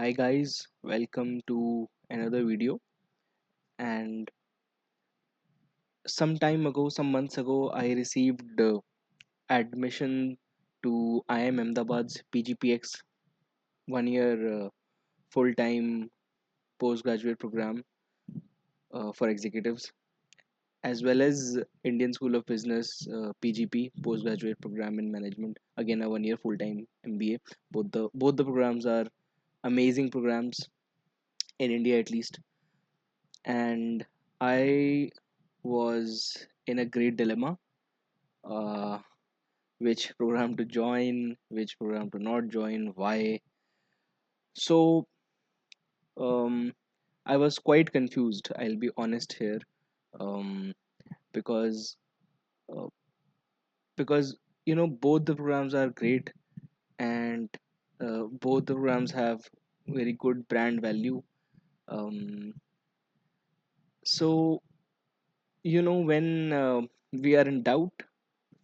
Hi guys, welcome to another video. And some months ago, I received admission to IIM Ahmedabad's PGPX 1 year full-time postgraduate program for executives, as well as Indian School of Business PGP postgraduate program in management. Again, a 1 year full-time MBA. Both the programs are amazing programs in India at least, and I was in a great dilemma, uh, which program to join, which program to not join, why. So um, I was quite confused, I'll be honest here, um, because uh, because both the programs are great, and both the programs have very good brand value. Um, so when we are in doubt,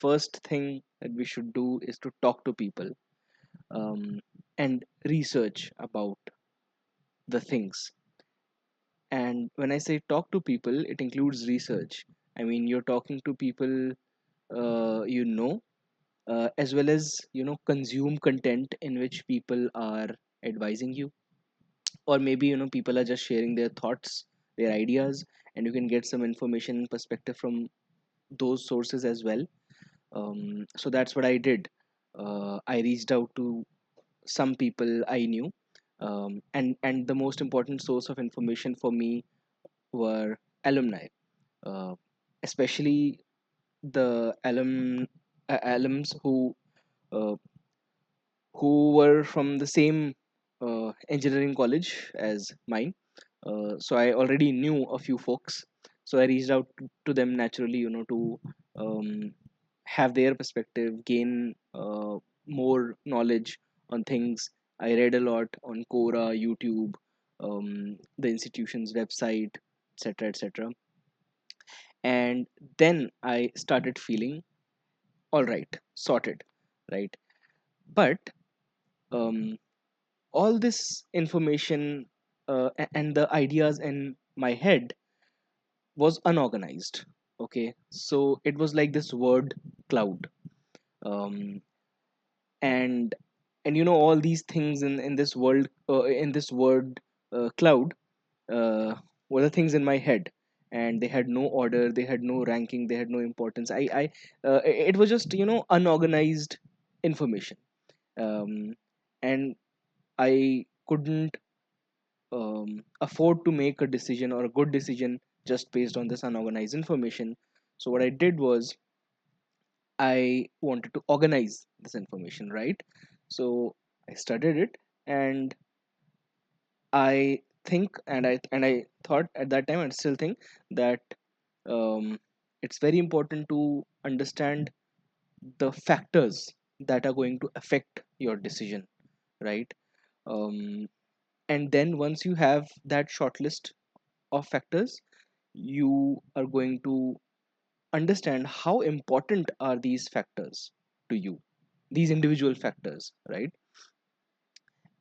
first thing that we should do is to talk to people, and research about the things. And when I say talk to people, it includes research. I mean, you're talking to people, as well as consume content in which people are advising you, or maybe people are just sharing their thoughts, their ideas, and you can get some information and perspective from those sources as well. So that's what I did. I reached out to some people I knew, and the most important source of information for me were alumni, uh, especially the alums uh, who were from the same engineering college as mine. So I already knew a few folks, so I reached out to them naturally, to um, have their perspective, gain more knowledge on things. I read a lot on Quora, YouTube, the institution's website, etc., etc. And then I started feeling all right, sorted, right? But um, all this information and the ideas in my head was unorganized. Okay, so it was like this word cloud. um, and all these things in this world, in this word cloud, uh, were the things in my head, and they had no order, they had no ranking, they had no importance. It was just unorganized information. um, and I couldn't afford to make a decision or a good decision just based on this unorganized information. So what I did was I wanted to organize this information, right? So I studied it, and I think, and I thought at that time, and still think that um, it's very important to understand the factors that are going to affect your decision, right? Um, and then once you have that short list of factors, you are going to understand how important are these factors to you, these individual factors, right?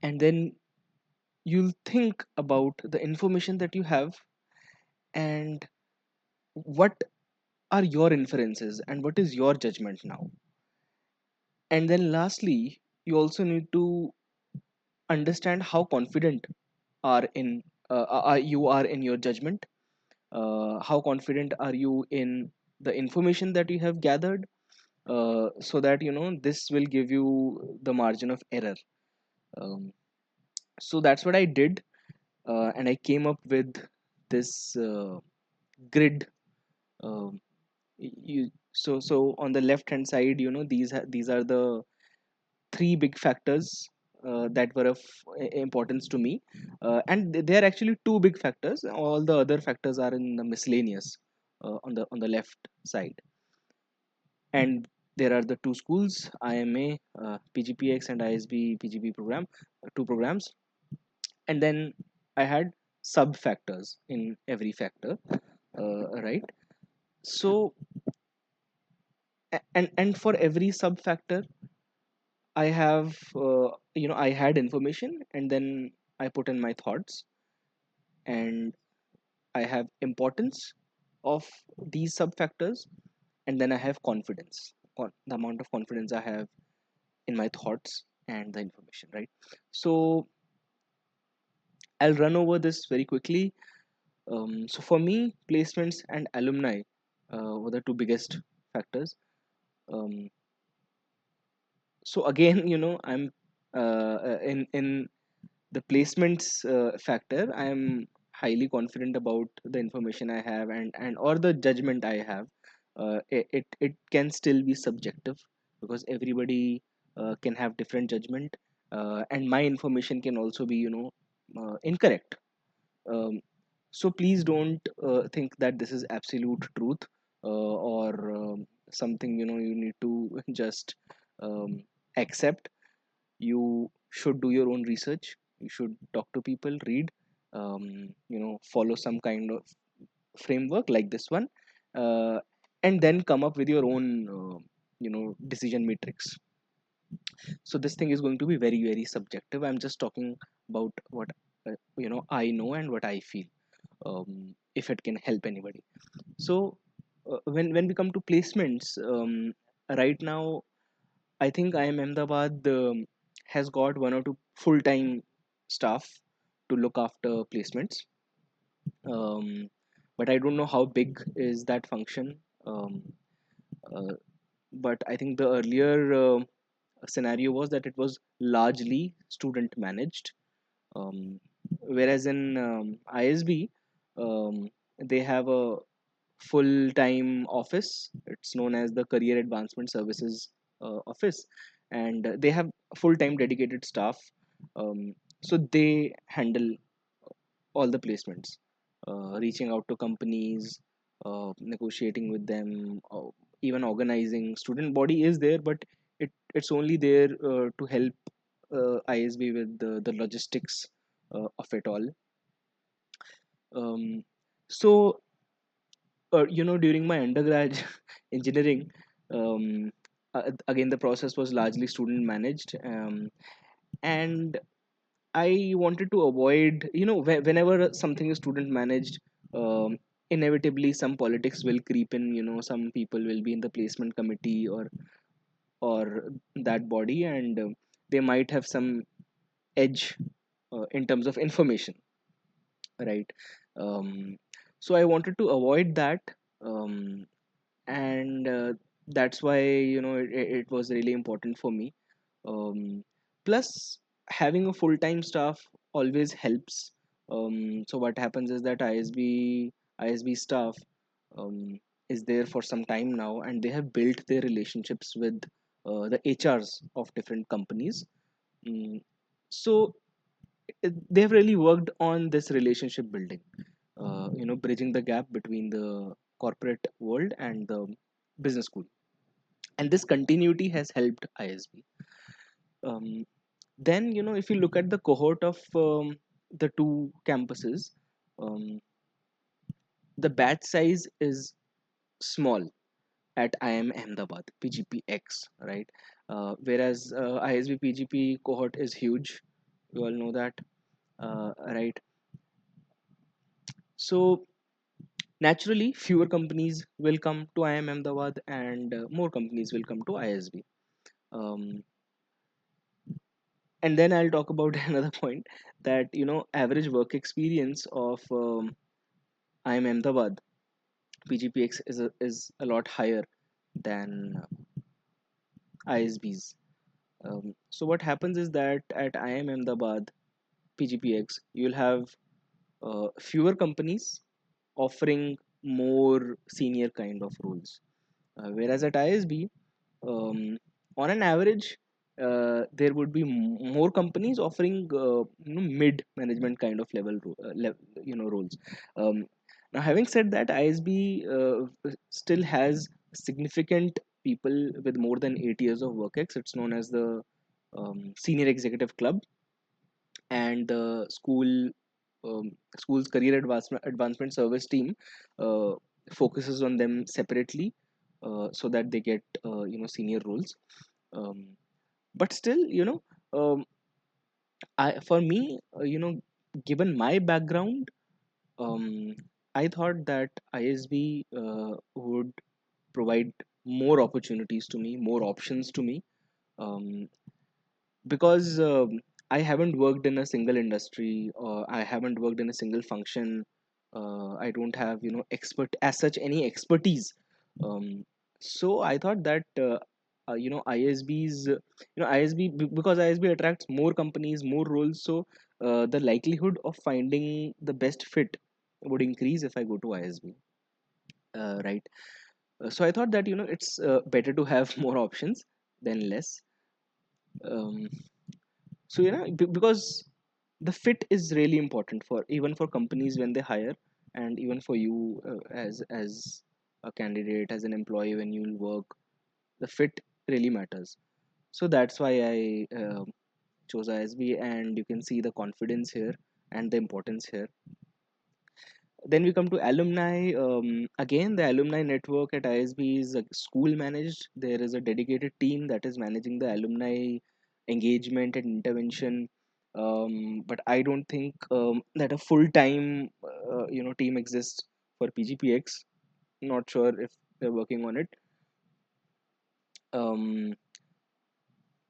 And then you'll think about the information that you have, and what are your inferences and what is your judgment now. And then lastly, you also need to understand how confident are in you are in your judgment. How confident are you in the information that you have gathered, so that this will give you the margin of error. um, so that's what I did, and I came up with this grid. um, so on the left hand side, these are the three big factors that were of importance to me, and they are actually two big factors. All the other factors are in the miscellaneous, on the left side. And there are the two schools, IMA PGPX and ISB PGP program, two programs. And then I had sub factors in every factor, right? So and for every sub factor, I have I had information, and then I put in my thoughts, and I have importance of these sub factors, and then I have confidence, the amount of confidence I have in my thoughts and the information, right? So I'll run over this very quickly. So for me, placements and alumni were the two biggest factors. Um, so again, I'm in the placements factor. I am highly confident about the information I have, and or the judgment I have. It can still be subjective, because everybody can have different judgment, and my information can also be incorrect. um, so please don't think that this is absolute truth, or something you need to just um, accept. You should do your own research. You should talk to people, read, follow some kind of framework like this one, uh, and then come up with your own decision matrix. So this thing is going to be very, very subjective. I'm just talking about what I know and what I feel, if it can help anybody. So when we come to placements, right now I think IIM Ahmedabad has got one or two full-time staff to look after placements. Um, but I don't know how big is that function. Uh, but I think the earlier scenario was that it was largely student managed. Whereas in ISB, they have a full time office. It's known as the Career Advancement Services office, and they have full time dedicated staff. Um, so they handle all the placements, reaching out to companies, negotiating with them, even organizing. Student body is there, but it's only there to help ISB with the logistics of it all. Um, so during my undergrad engineering, again the process was largely student managed, and I wanted to avoid, whenever something is student managed, um, inevitably some politics will creep in. Some people will be in the placement committee, or that body, and they might have some edge in terms of information, right? um, so I wanted to avoid that, um, and that's why it was really important for me. Plus, having a full-time staff always helps. So what happens is that ISB staff um, is there for some time now, and they have built their relationships with the HRs of different companies. Mm, so they have really worked on this relationship building, bridging the gap between the corporate world and the business school, and this continuity has helped ISB. Then if you look at the cohort of the two campuses, um, the batch size is small at IIM Ahmedabad PGPX, right? Whereas ISB PGP cohort is huge. You all know that, right? So naturally, fewer companies will come to IIM Ahmedabad, and more companies will come to ISB. Um, and then I'll talk about another point, that average work experience of IIM Ahmedabad PGPX is a lot higher than ISBs. So what happens is that at IIM Ahmedabad PGPX, you'll have fewer companies offering more senior kind of roles, whereas at ISB, um, on an average, there would be more companies offering mid management kind of roles. um, Now, having said that, ISB still has significant people with more than 8 years of work ex. It's known as the senior executive club, and the school's career advancement service team uh, focuses on them separately, so that they get senior roles. um, but still, um, For me, given my background, um, I thought that ISB would provide more opportunities to me, more options to me, um, because I haven't worked in a single industry, or I haven't worked in a single function. I don't have expert as such any expertise. Um, so I thought that ISBs, because ISB attracts more companies, more roles. So the likelihood of finding the best fit would increase if I go to ISB. Right. So I thought that it's better to have more options than less. Um, so because the fit is really important for even for companies when they hire, and even for you as a candidate, as an employee, when you work, the fit really matters. So that's why I chose ISB, and you can see the confidence here and the importance here. Then we come to alumni. Again, the alumni network at ISB is school managed. There is a dedicated team that is managing the alumni engagement and intervention. But I don't think that a full time team exists for PGPX. Not sure if they're working on it. Um,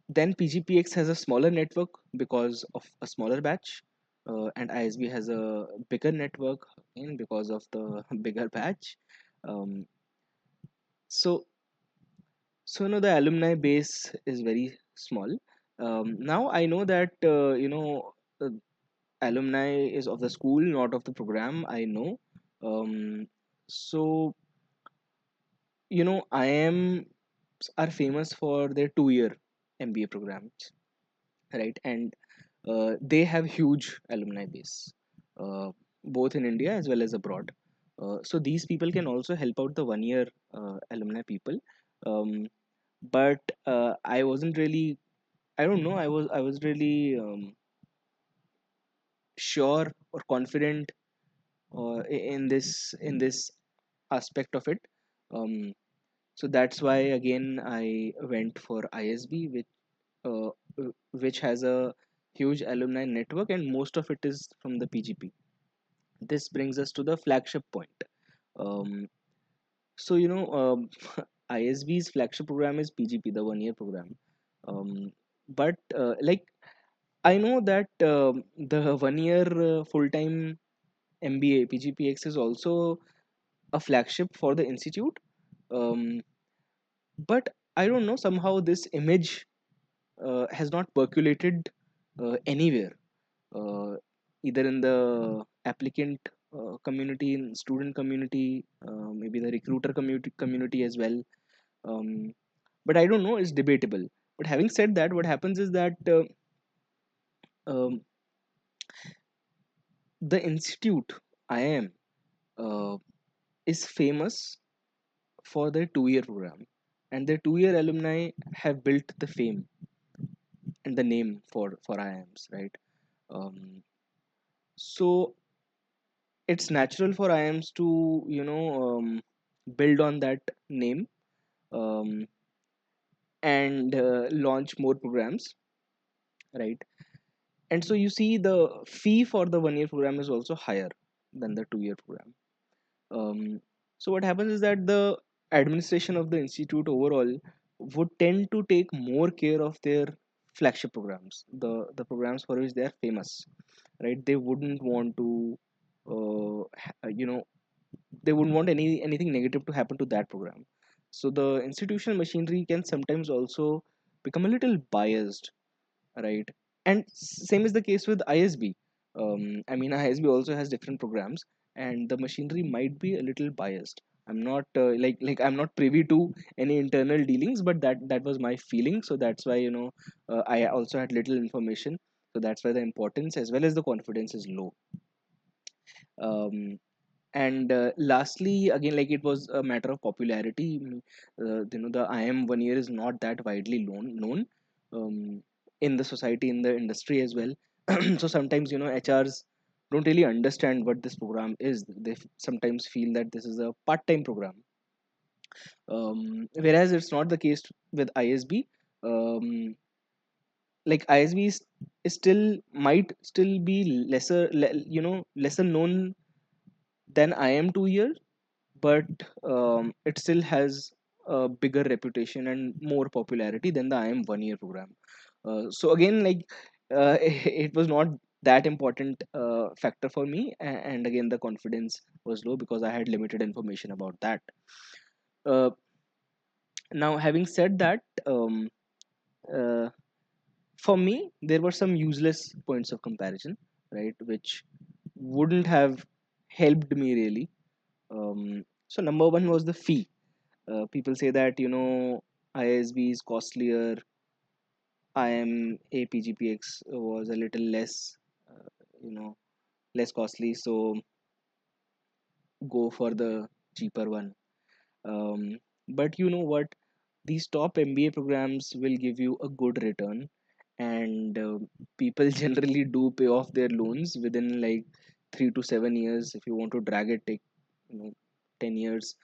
then PGPX has a smaller network because of a smaller batch, and ISB has a bigger network again because of the bigger batch. Um, so, the alumni base is very small. Now I know that uh, alumni is of the school, not of the program. I know. Um, so IIMs are famous for their 2 year MBA programs, right? And they have huge alumni base, uh, both in India as well as abroad. So these people can also help out the 1 year alumni people. Um, but I wasn't really, I don't know, I was really sure or confident in this aspect of it. Um, so that's why again I went for ISB, uh, which has a huge alumni network, and most of it is from the PGP. This brings us to the flagship point. Um, so ISB's flagship program is PGP, the 1 year program. But I know that the 1 year full time MBA PGPX is also a flagship for the institute. Um, but I don't know, somehow this image has not percolated anywhere, uh, either in the applicant community, in student community, maybe the recruiter community as well. Um, but I don't know, it's debatable. But having said that, what happens is that um, the institute IIM uh, is famous for their 2 year program, and their 2 year alumni have built the fame and the name for IIMs, right? Um, so it's natural for IIMs to build on that name, um, and launch more programs, right? And so you see the fee for the 1 year program is also higher than the 2 year program. So what happens is that the administration of the institute overall would tend to take more care of their flagship programs, the programs for which they are famous, right? They wouldn't want to they wouldn't want anything negative to happen to that program. So the institutional machinery can sometimes also become a little biased, right? And same is the case with ISB. I mean, ISB also has different programs, and the machinery might be a little biased. I'm not I'm not privy to any internal dealings, but that was my feeling. So that's why I also had little information. So that's why the importance as well as the confidence is low. Um, and lastly, again, like it was a matter of popularity. The IIM 1 year is not that widely known um, in the society, in the industry as well. So sometimes HRs don't really understand what this program is. They sometimes feel that this is a part-time program, whereas it's not the case with ISB. um, like ISB is still might still be lesser known than IIM 2 year, but it still has a bigger reputation and more popularity than the IIM 1 year program. So again, like it was not that important factor for me, and again the confidence was low because I had limited information about that. Uh, Now, having said that, uh, for me there were some useless points of comparison, right, which wouldn't have helped me really. So number one was the fee. People say that ISB is costlier, IM PGPX was a little less, you know, less costly, so go for the cheaper one. But you know what? These top MBA programs will give you a good return, and people generally do pay off their loans within like 3 to 7 years. If you want to drag it, take 10 years.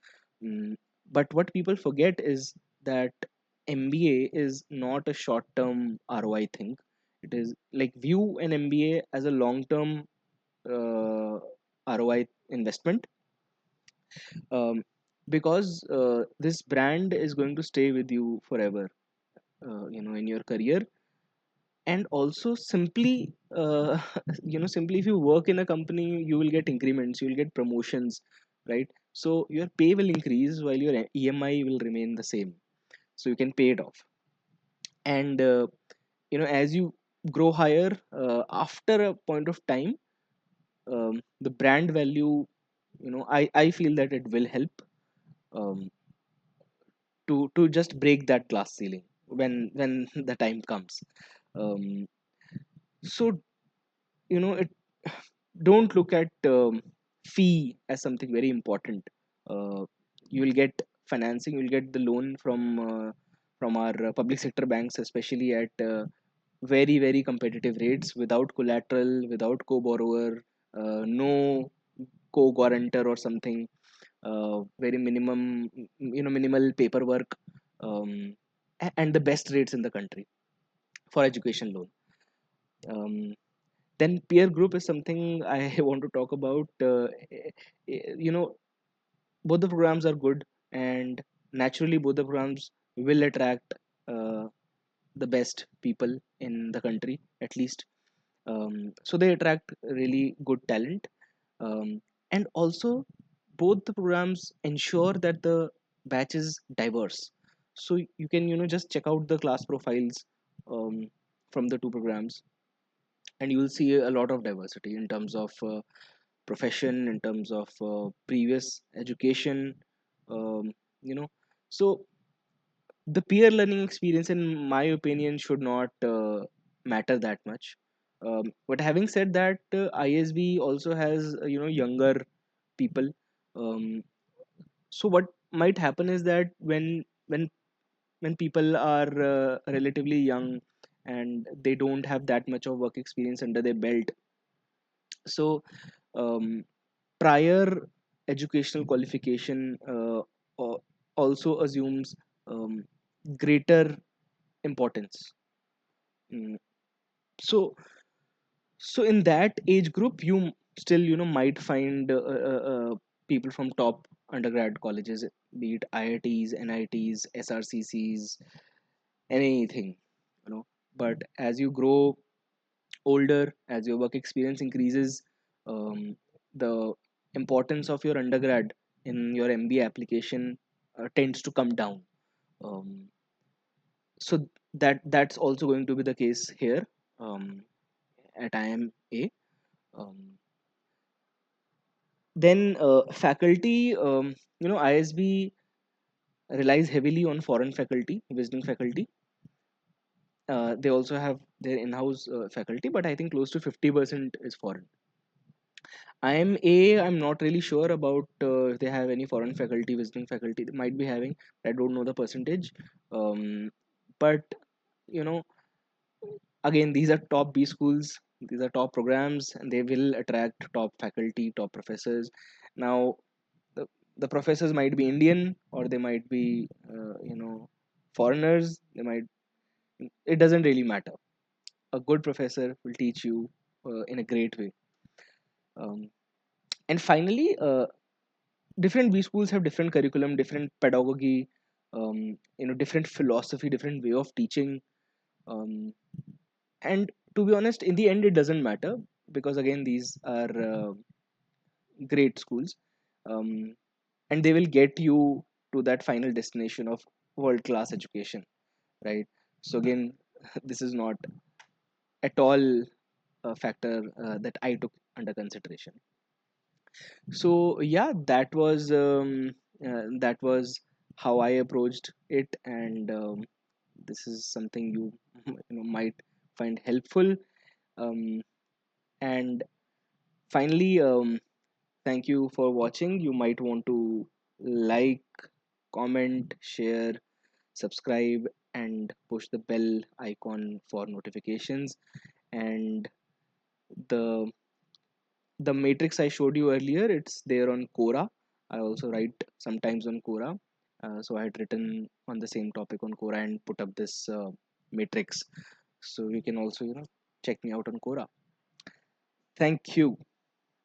Mm, but what people forget is that MBA is not a short-term ROI thing. It is like view an MBA as a long-term ROI investment, um, because this brand is going to stay with you forever, in your career. And also simply simply if you work in a company, you will get increments, you will get promotions, right? So your pay will increase while your EMI will remain the same, so you can pay it off. And as you grow higher, after a point of time, the brand value, I feel that it will help, um, to just break that glass ceiling when the time comes. Um, so it don't look at fee as something very important. You will get financing, you will get the loan from our public sector banks, especially at very very competitive rates, without collateral, without co-borrower, no co-guarantor or something, very minimal paperwork, and the best rates in the country for education loan. Um, then peer group is something I want to talk about. You know both the programs are good, and naturally both the programs will attract uh, the best people in the country, at least. So they attract really good talent, um, and also both the programs ensure that the batch is diverse. So you can just check out the class profiles um, from the two programs, and you will see a lot of diversity in terms of profession, in terms of previous education, um, you know so the peer learning experience, in my opinion, should not matter that much. But having said that, ISB also has younger people. Um, so what might happen is that when people are relatively young and they don't have that much of work experience under their belt, so um, prior educational qualification also assumes um, greater importance. Mm, so so in that age group, you still might find people from top undergrad colleges, be it IITs, NITs, SRCCs, anything. But as you grow older, as your work experience increases, um, the importance of your undergrad in your MBA application tends to come down. Um, so that's also going to be the case here, at IMA. Um, then faculty, ISB relies heavily on foreign faculty, visiting faculty. They also have their in-house faculty, but I think close to 50% is foreign. I'm not really sure about if they have any foreign faculty, visiting faculty. They might be having. I don't know the percentage. But you know, again, these are top B schools. These are top programs, and they will attract top faculty, top professors. Now, the, the professors might be Indian, or they might be foreigners. They might. It doesn't really matter. a good professor will teach you in a great way. um, and finally, different B schools have different curriculum, different pedagogy, different philosophy, different way of teaching. um, and to be honest, in the end it doesn't matter, because again these are great schools, um, and they will get you to that final destination of world class education, right? So again, this is not at all a factor that I took under consideration. So yeah, that was how I approached it, and this is something you might find helpful. um, and finally, thank you for watching. You might want to like, comment, share, subscribe, and push the bell icon for notifications. And the the matrix I showed you earlier, it's there on Quora. I also write sometimes on Quora. So I had written on the same topic on Quora and put up this matrix. So you can also check me out on Quora. Thank you.